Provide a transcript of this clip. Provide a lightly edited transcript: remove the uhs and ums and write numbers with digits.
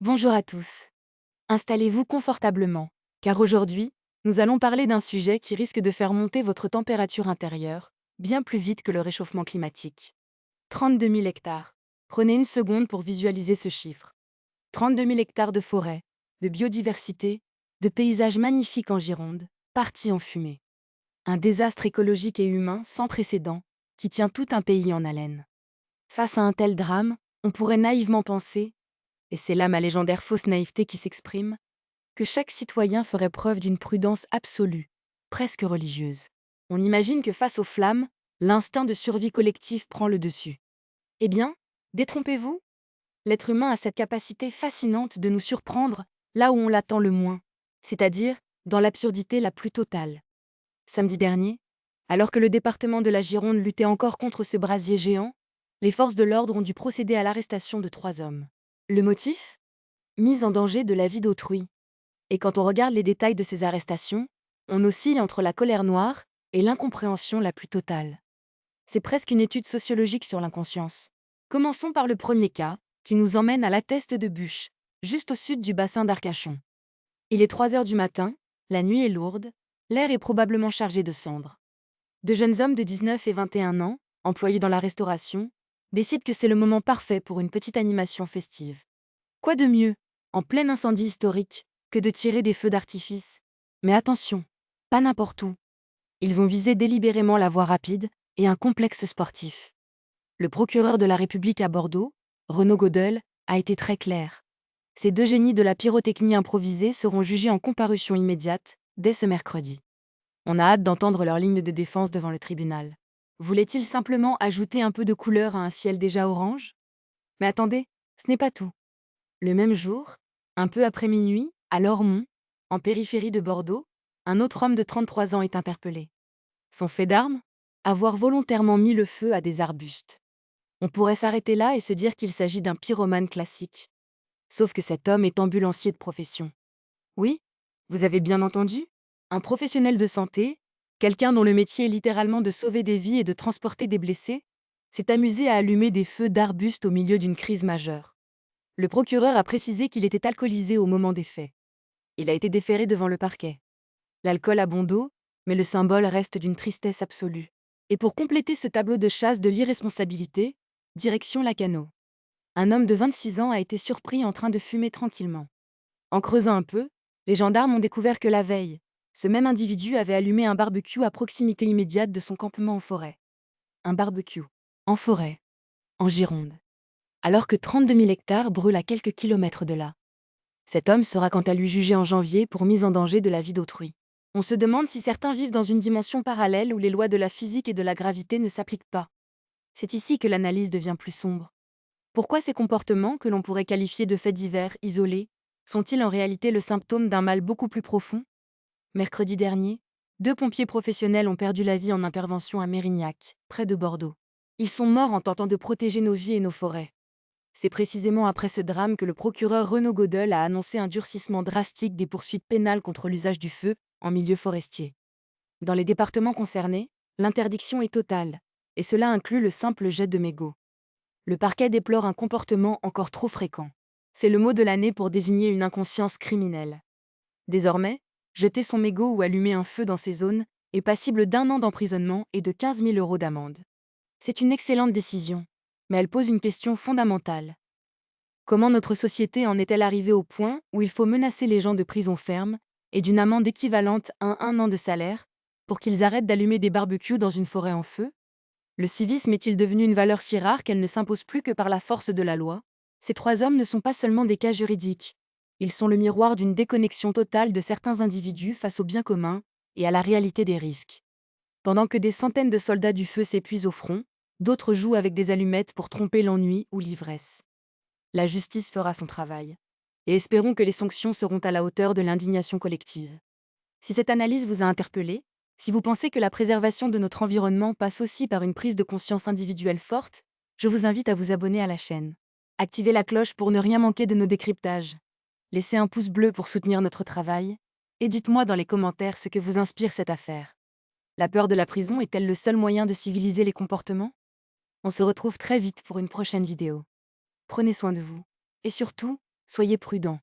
Bonjour à tous. Installez-vous confortablement, car aujourd'hui, nous allons parler d'un sujet qui risque de faire monter votre température intérieure, bien plus vite que le réchauffement climatique. 32 000 hectares. Prenez une seconde pour visualiser ce chiffre. 32 000 hectares de forêt, de biodiversité, de paysages magnifiques en Gironde, partis en fumée. Un désastre écologique et humain sans précédent, qui tient tout un pays en haleine. Face à un tel drame, on pourrait naïvement penser, et c'est là ma légendaire fausse naïveté qui s'exprime, que chaque citoyen ferait preuve d'une prudence absolue, presque religieuse. On imagine que face aux flammes, l'instinct de survie collective prend le dessus. Eh bien, détrompez-vous, l'être humain a cette capacité fascinante de nous surprendre là où on l'attend le moins, c'est-à-dire dans l'absurdité la plus totale. Samedi dernier, alors que le département de la Gironde luttait encore contre ce brasier géant, les forces de l'ordre ont dû procéder à l'arrestation de 3 hommes. Le motif ? Mise en danger de la vie d'autrui. Et quand on regarde les détails de ces arrestations, on oscille entre la colère noire et l'incompréhension la plus totale. C'est presque une étude sociologique sur l'inconscience. Commençons par le premier cas, qui nous emmène à la Teste de Buch, juste au sud du bassin d'Arcachon. Il est 3 heures du matin, la nuit est lourde, l'air est probablement chargé de cendres. De jeunes hommes de 19 et 21 ans, employés dans la restauration, décident que c'est le moment parfait pour une petite animation festive. Quoi de mieux, en plein incendie historique, que de tirer des feux d'artifice? Mais attention, pas n'importe où. Ils ont visé délibérément la voie rapide et un complexe sportif. Le procureur de la République à Bordeaux, Renaud Godel, a été très clair. Ces 2 génies de la pyrotechnie improvisée seront jugés en comparution immédiate, dès ce mercredi. On a hâte d'entendre leur ligne de défense devant le tribunal. Voulait-il simplement ajouter un peu de couleur à un ciel déjà orange? Mais attendez, ce n'est pas tout. Le même jour, un peu après minuit, à Lormont, en périphérie de Bordeaux, un autre homme de 33 ans est interpellé. Son fait d'arme ? Avoir volontairement mis le feu à des arbustes. On pourrait s'arrêter là et se dire qu'il s'agit d'un pyromane classique. Sauf que cet homme est ambulancier de profession. Oui, vous avez bien entendu, un professionnel de santé, quelqu'un dont le métier est littéralement de sauver des vies et de transporter des blessés, s'est amusé à allumer des feux d'arbustes au milieu d'une crise majeure. Le procureur a précisé qu'il était alcoolisé au moment des faits. Il a été déféré devant le parquet. L'alcool a bon dos, mais le symbole reste d'une tristesse absolue. Et pour compléter ce tableau de chasse de l'irresponsabilité, direction Lacanau. Un homme de 26 ans a été surpris en train de fumer tranquillement. En creusant un peu, les gendarmes ont découvert que la veille, ce même individu avait allumé un barbecue à proximité immédiate de son campement en forêt. Un barbecue. En forêt. En Gironde. Alors que 32 000 hectares brûlent à quelques kilomètres de là. Cet homme sera quant à lui jugé en janvier pour mise en danger de la vie d'autrui. On se demande si certains vivent dans une dimension parallèle où les lois de la physique et de la gravité ne s'appliquent pas. C'est ici que l'analyse devient plus sombre. Pourquoi ces comportements, que l'on pourrait qualifier de faits divers, isolés, sont-ils en réalité le symptôme d'un mal beaucoup plus profond? Mercredi dernier, 2 pompiers professionnels ont perdu la vie en intervention à Mérignac, près de Bordeaux. Ils sont morts en tentant de protéger nos vies et nos forêts. C'est précisément après ce drame que le procureur Renaud Godel a annoncé un durcissement drastique des poursuites pénales contre l'usage du feu en milieu forestier. Dans les départements concernés, l'interdiction est totale, et cela inclut le simple jet de mégots. Le parquet déplore un comportement encore trop fréquent. C'est le mot de l'année pour désigner une inconscience criminelle. Désormais, jeter son mégot ou allumer un feu dans ces zones est passible d'1 an d'emprisonnement et de 15 000 € d'amende. C'est une excellente décision, mais elle pose une question fondamentale. Comment notre société en est-elle arrivée au point où il faut menacer les gens de prison ferme et d'une amende équivalente à 1 an de salaire pour qu'ils arrêtent d'allumer des barbecues dans une forêt en feu? Le civisme est-il devenu une valeur si rare qu'elle ne s'impose plus que par la force de la loi? Ces 3 hommes ne sont pas seulement des cas juridiques. Ils sont le miroir d'une déconnexion totale de certains individus face au bien commun et à la réalité des risques. Pendant que des centaines de soldats du feu s'épuisent au front, d'autres jouent avec des allumettes pour tromper l'ennui ou l'ivresse. La justice fera son travail. Et espérons que les sanctions seront à la hauteur de l'indignation collective. Si cette analyse vous a interpellé, si vous pensez que la préservation de notre environnement passe aussi par une prise de conscience individuelle forte, je vous invite à vous abonner à la chaîne. Activez la cloche pour ne rien manquer de nos décryptages. Laissez un pouce bleu pour soutenir notre travail, et dites-moi dans les commentaires ce que vous inspire cette affaire. La peur de la prison est-elle le seul moyen de civiliser les comportements? On se retrouve très vite pour une prochaine vidéo. Prenez soin de vous. Et surtout, Soyez prudent.